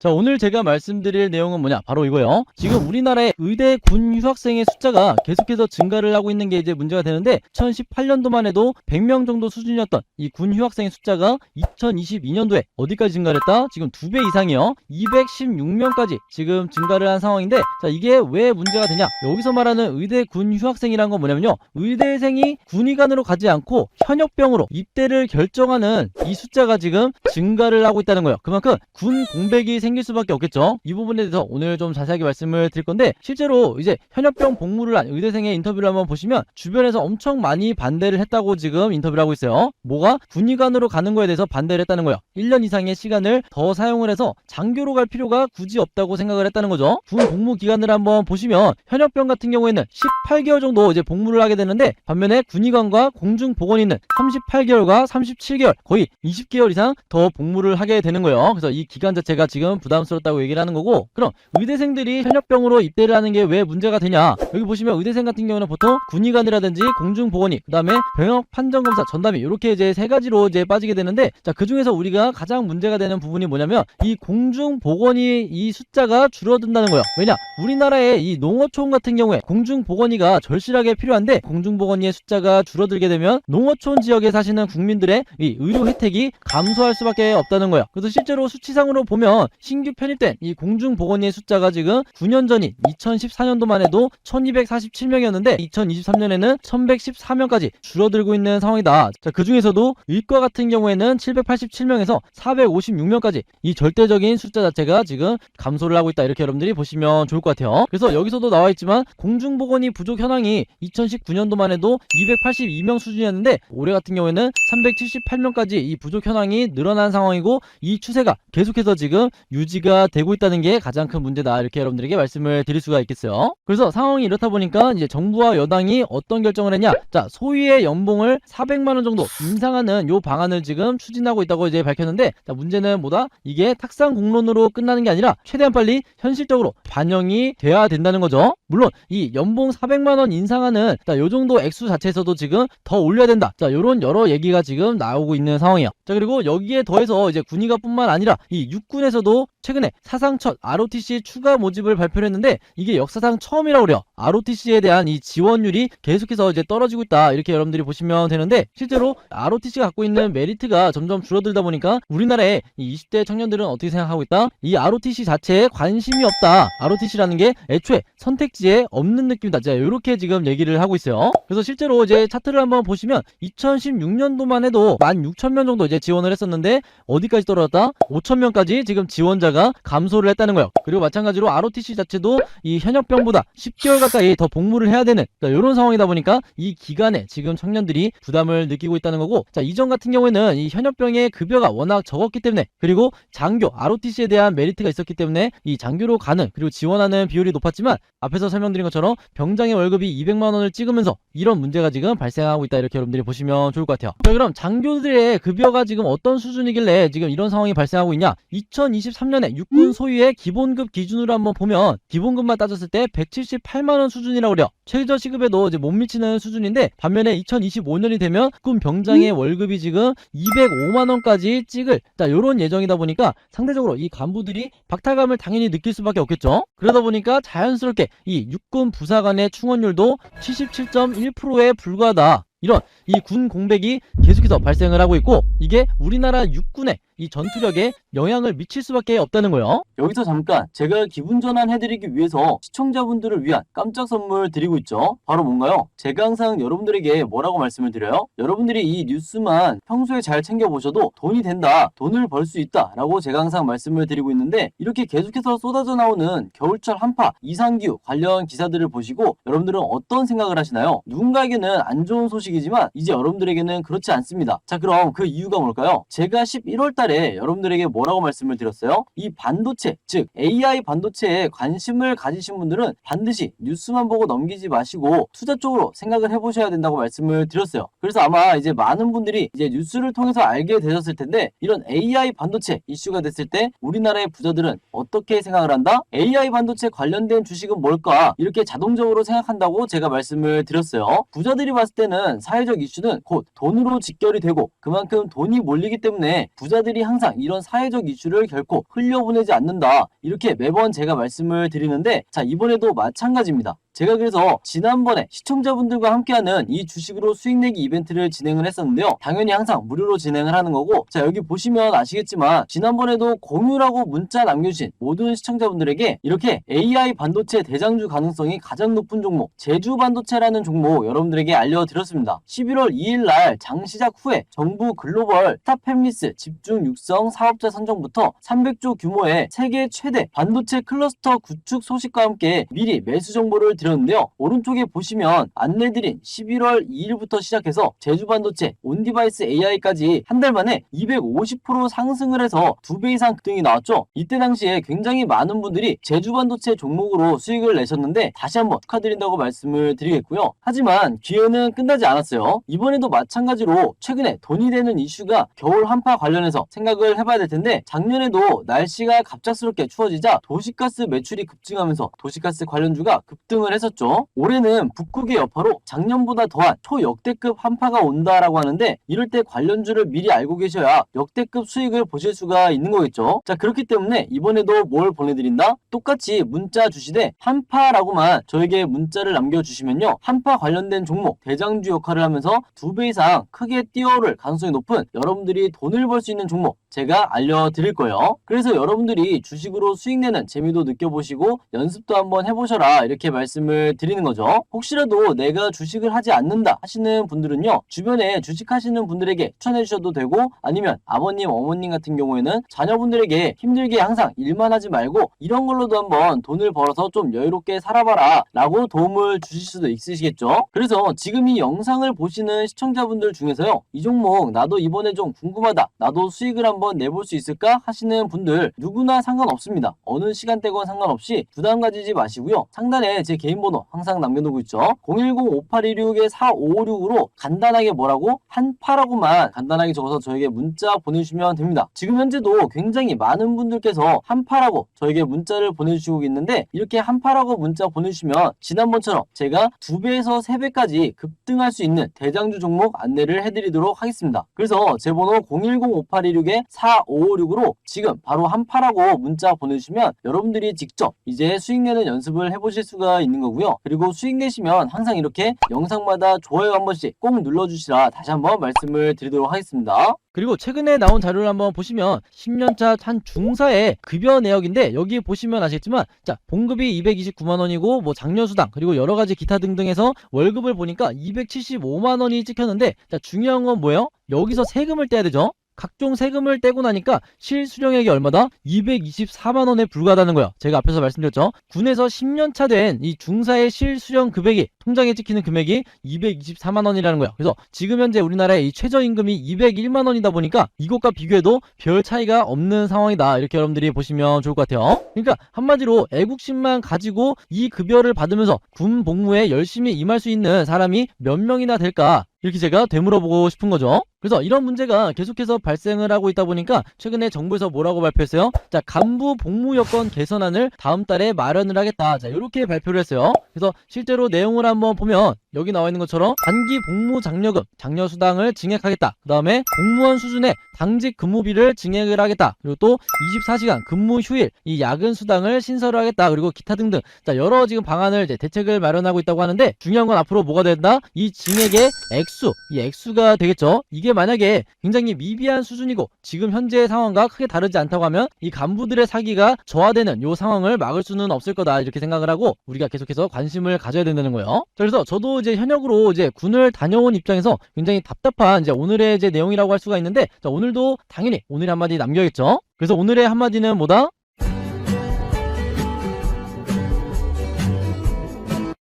자, 오늘 제가 말씀드릴 내용은 뭐냐? 바로 이거예요. 지금 우리나라의 의대 군 휴학생의 숫자가 계속해서 증가를 하고 있는 게 이제 문제가 되는데 2018년도만 해도 100명 정도 수준이었던 이 군 휴학생의 숫자가 2022년도에 어디까지 증가를 했다? 지금 2배 이상이요. 216명까지 지금 증가를 한 상황인데, 자, 이게 왜 문제가 되냐? 여기서 말하는 의대 군 휴학생이란 건 뭐냐면요. 의대생이 군의관으로 가지 않고 현역병으로 입대를 결정하는 이 숫자가 지금 증가를 하고 있다는 거예요. 그만큼 군 공백이 생길 수밖에 없겠죠. 이 부분에 대해서 오늘 좀 자세하게 말씀을 드릴 건데, 실제로 이제 현역병 복무를 한 의대생의 인터뷰를 한번 보시면 주변에서 엄청 많이 반대를 했다고 지금 인터뷰를 하고 있어요. 뭐가? 군의관으로 가는 거에 대해서 반대를 했다는 거예요. 1년 이상의 시간을 더 사용을 해서 장교로 갈 필요가 굳이 없다고 생각을 했다는 거죠. 군 복무 기간을 한번 보시면 현역병 같은 경우에는 18개월 정도 이제 복무를 하게 되는데, 반면에 군의관과 공중보건인은 38개월과 37개월, 거의 20개월 이상 더 복무를 하게 되는 거예요. 그래서 이 기간 자체가 지금 부담스럽다고 얘기를 하는 거고, 그럼 의대생들이 현역병으로 입대를 하는 게 왜 문제가 되냐? 여기 보시면 의대생 같은 경우는 보통 군의관이라든지 공중보건이, 그 다음에 병역 판정검사, 전담이, 이렇게 이제 세 가지로 이제 빠지게 되는데, 자, 그 중에서 우리가 가장 문제가 되는 부분이 뭐냐면 이 공중보건이 이 숫자가 줄어든다는 거예요. 왜냐? 우리나라의 이 농어촌 같은 경우에 공중보건이가 절실하게 필요한데, 공중보건이의 숫자가 줄어들게 되면 농어촌 지역에 사시는 국민들의 이 의료 혜택이 감소할 수밖에 없다는 거예요. 그래서 실제로 수치상으로 보면 신규 편입된 이 공중보건의의 숫자가 지금 9년 전인 2014년도만 해도 1247명이었는데 2023년에는 1114명까지 줄어들고 있는 상황이다. 자, 그 중에서도 의과 같은 경우에는 787명에서 456명까지 이 절대적인 숫자 자체가 지금 감소를 하고 있다. 이렇게 여러분들이 보시면 좋을 것 같아요. 그래서 여기서도 나와 있지만 공중보건의 부족 현황이 2019년도만 해도 282명 수준이었는데 올해 같은 경우에는 378명까지 이 부족 현황이 늘어난 상황이고, 이 추세가 계속해서 지금 유지가 되고 있다는 게 가장 큰 문제다. 이렇게 여러분들에게 말씀을 드릴 수가 있겠어요. 그래서 상황이 이렇다 보니까 이제 정부와 여당이 어떤 결정을 했냐? 자, 소위의 연봉을 400만 원 정도 인상하는 요 방안을 지금 추진하고 있다고 이제 밝혔는데, 자, 문제는 뭐다? 이게 탁상 공론으로 끝나는 게 아니라 최대한 빨리 현실적으로 반영이 돼야 된다는 거죠. 물론 이 연봉 400만 원 인상하는, 자, 요 정도 액수 자체에서도 지금 더 올려야 된다. 자, 요런 여러 얘기가 지금 나오고 있는 상황이에요. 자, 그리고 여기에 더해서 이제 군의관뿐만 아니라 이 육군에서도 최근에 사상 첫 ROTC 추가 모집을 발표를 했는데, 이게 역사상 처음이라고 그래요. ROTC에 대한 이 지원율이 계속해서 이제 떨어지고 있다. 이렇게 여러분들이 보시면 되는데, 실제로 ROTC가 갖고 있는 메리트가 점점 줄어들다 보니까 우리나라의 이 20대 청년들은 어떻게 생각하고 있다? 이 ROTC 자체에 관심이 없다. ROTC라는 게 애초에 선택지에 없는 느낌이다. 자, 이렇게 지금 얘기를 하고 있어요. 그래서 실제로 이제 차트를 한번 보시면 2016년도만 해도 16,000명 정도 이제 지원을 했었는데 어디까지 떨어졌다? 5,000명까지 지금 지원자가 감소를 했다는 거예요. 그리고 마찬가지로 ROTC 자체도 이 현역병보다 10개월 가까이 더 복무를 해야 되는, 자, 이런 상황이다 보니까 이 기간에 지금 청년들이 부담을 느끼고 있다는 거고, 자, 이전 같은 경우에는 이 현역병의 급여가 워낙 적었기 때문에, 그리고 장교 ROTC에 대한 메리트가 있었기 때문에 이 장교로 가는, 그리고 지원하는 비율이 높았지만, 앞에서 설명드린 것처럼 병장의 월급이 200만 원을 찍으면서 이런 문제가 지금 발생하고 있다. 이렇게 여러분들이 보시면 좋을 것 같아요. 자, 그럼 장교들의 급여가 지금 어떤 수준이길래 지금 이런 상황이 발생하고 있냐? 2023년에 육군 소위의 기본급 기준으로 한번 보면 기본급만 따졌을 때 178만 원 수준이라고 그래요. 최저 시급에도 이제 못 미치는 수준인데, 반면에 2025년이 되면 군 병장의 월급이 지금 205만 원까지 찍을, 자, 요런 예정이다 보니까 상대적으로 이 간부들이 박탈감을 당연히 느낄 수밖에 없겠죠. 그러다 보니까 자연스럽게 이 육군 부사관의 충원율도 77.1%에 불과하다. 이런 이 군 공백이 계속해서 발생을 하고 있고, 이게 우리나라 육군의 이 전투력에 영향을 미칠 수밖에 없다는 거예요. 여기서 잠깐 제가 기분 전환해드리기 위해서 시청자분들을 위한 깜짝 선물 드리고 있죠. 바로 뭔가요? 제가 항상 여러분들에게 뭐라고 말씀을 드려요? 여러분들이 이 뉴스만 평소에 잘 챙겨보셔도 돈이 된다, 돈을 벌 수 있다 라고 제가 항상 말씀을 드리고 있는데, 이렇게 계속해서 쏟아져 나오는 겨울철 한파, 이상기후 관련 기사들을 보시고 여러분들은 어떤 생각을 하시나요? 누군가에게는 안 좋은 소식이지만 이제 여러분들에게는 그렇지 않습니다. 자, 그럼 그 이유가 뭘까요? 제가 11월 달에 여러분들에게 뭐라고 말씀을 드렸어요? 이 반도체, 즉 AI 반도체에 관심을 가지신 분들은 반드시 뉴스만 보고 넘기지 마시고 투자 쪽으로 생각을 해보셔야 된다고 말씀을 드렸어요. 그래서 아마 이제 많은 분들이 이제 뉴스를 통해서 알게 되셨을 텐데, 이런 AI 반도체 이슈가 됐을 때 우리나라의 부자들은 어떻게 생각을 한다? AI 반도체 관련된 주식은 뭘까? 이렇게 자동적으로 생각한다고 제가 말씀을 드렸어요. 부자들이 봤을 때는 사회적 이슈는 곧 돈으로 직결이 되고, 그만큼 돈이 몰리기 때문에 부자들이 검찰이 항상 이런 사회적 이슈를 결코 흘려보내지 않는다. 이렇게 매번 제가 말씀을 드리는데, 자, 이번에도 마찬가지입니다. 제가 그래서 지난번에 시청자분들과 함께하는 이 주식으로 수익 내기 이벤트를 진행을 했었는데요. 당연히 항상 무료로 진행을 하는 거고, 자, 여기 보시면 아시겠지만 지난번에도 공유라고 문자 남겨주신 모든 시청자분들에게 이렇게 AI 반도체 대장주 가능성이 가장 높은 종목 제주 반도체라는 종목 여러분들에게 알려드렸습니다. 11월 2일 날 장 시작 후에 정부 글로벌 스타팹리스 집중 육성 사업자 선정부터 300조 규모의 세계 최대 반도체 클러스터 구축 소식과 함께 미리 매수 정보를 드렸는데요. 오른쪽에 보시면 안내드린 11월 2일부터 시작해서 제주반도체, 온디바이스 AI까지 한 달 만에 250% 상승을 해서 2배 이상 급등이 나왔죠. 이때 당시에 굉장히 많은 분들이 제주반도체 종목으로 수익을 내셨는데 다시 한번 축하드린다고 말씀을 드리겠고요. 하지만 기회는 끝나지 않았어요. 이번에도 마찬가지로 최근에 돈이 되는 이슈가 겨울 한파 관련해서 생각을 해봐야 될 텐데, 작년에도 날씨가 갑작스럽게 추워지자 도시가스 매출이 급증하면서 도시가스 관련주가 급등을 했었죠. 올해는 북극의 여파로 작년보다 더한 초역대급 한파가 온다라고 하는데, 이럴 때 관련주를 미리 알고 계셔야 역대급 수익을 보실 수가 있는 거겠죠. 자, 그렇기 때문에 이번에도 뭘 보내드린다? 똑같이 문자 주시되 한파라고만 저에게 문자를 남겨주시면요, 한파 관련된 종목 대장주 역할을 하면서 2배 이상 크게 뛰어오를 가능성이 높은 여러분들이 돈을 벌 수 있는 종목 제가 알려드릴 거예요. 그래서 여러분들이 주식으로 수익 내는 재미도 느껴보시고 연습도 한번 해보셔라, 이렇게 말씀을 드리는 거죠. 혹시라도 내가 주식을 하지 않는다 하시는 분들은요, 주변에 주식하시는 분들에게 추천해 주셔도 되고, 아니면 아버님, 어머님 같은 경우에는 자녀분들에게 힘들게 항상 일만 하지 말고 이런 걸로도 한번 돈을 벌어서 좀 여유롭게 살아봐라 라고 도움을 주실 수도 있으시겠죠. 그래서 지금 이 영상을 보시는 시청자분들 중에서요, 이 종목 나도 이번에 좀 궁금하다, 나도 수익을 한번 내볼 수 있을까 하시는 분들 누구나 상관없습니다. 어느 시간대건 상관없이 부담 가지지 마시고요, 상단에 제 개인 번호 항상 남겨놓고 있죠. 010-5816-4556으로 간단하게 뭐라고? 한파라고만 간단하게 적어서 저에게 문자 보내주시면 됩니다. 지금 현재도 굉장히 많은 분들께서 한파라고 저에게 문자를 보내주시고 있는데, 이렇게 한파라고 문자 보내주시면 지난번처럼 제가 2배에서 3배까지 급등할 수 있는 대장주 종목 안내를 해드리도록 하겠습니다. 그래서 제 번호 010-5816-4556으로 지금 바로 한파라고 문자 보내주시면 여러분들이 직접 이제 수익 내는 연습을 해보실 수가 있는 거고요. 그리고 수익 내시면 항상 이렇게 영상마다 좋아요 한 번씩 꼭 눌러주시라 다시 한번 말씀을 드리도록 하겠습니다. 그리고 최근에 나온 자료를 한번 보시면 10년차 한 중사의 급여 내역인데, 여기 보시면 아시겠지만 자, 봉급이 229만원이고 뭐 장려수당 그리고 여러가지 기타 등등 해서 월급을 보니까 275만원이 찍혔는데, 자, 중요한 건 뭐예요? 여기서 세금을 떼야 되죠. 각종 세금을 떼고 나니까 실수령액이 얼마다? 224만원에 불과하다는 거예요. 제가 앞에서 말씀드렸죠. 군에서 10년차 된 이 중사의 실수령 금액이, 통장에 찍히는 금액이 224만원이라는 거예요. 그래서 지금 현재 우리나라의 이 최저임금이 201만원이다 보니까 이것과 비교해도 별 차이가 없는 상황이다, 이렇게 여러분들이 보시면 좋을 것 같아요. 그러니까 한마디로 애국심만 가지고 이 급여를 받으면서 군 복무에 열심히 임할 수 있는 사람이 몇 명이나 될까, 이렇게 제가 되물어보고 싶은 거죠. 그래서 이런 문제가 계속해서 발생을 하고 있다 보니까 최근에 정부에서 뭐라고 발표했어요? 자, 간부 복무 여건 개선안을 다음 달에 마련을 하겠다. 자, 이렇게 발표를 했어요. 그래서 실제로 내용을 한번 보면 여기 나와 있는 것처럼 단기 복무 장려금, 장려수당을 증액하겠다. 그 다음에 공무원 수준의 당직 근무비를 증액을 하겠다. 그리고 또 24시간 근무 휴일, 이 야근 수당을 신설을 하겠다. 그리고 기타 등등. 자, 여러 지금 방안을 이제 대책을 마련하고 있다고 하는데, 중요한 건 앞으로 뭐가 된다? 이 증액의 액수, 이 액수가 되겠죠. 이게 만약에 굉장히 미비한 수준이고 지금 현재의 상황과 크게 다르지 않다고 하면 이 간부들의 사기가 저하되는 이 상황을 막을 수는 없을 거다, 이렇게 생각을 하고 우리가 계속해서 관심을 가져야 된다는 거예요. 자, 그래서 저도 이제 현역으로 이제 군을 다녀온 입장에서 굉장히 답답한 이제 오늘의 이제 내용이라고 할 수가 있는데, 자, 오늘도 당연히 오늘의 한마디 남겨야겠죠. 그래서 오늘의 한마디는 뭐다?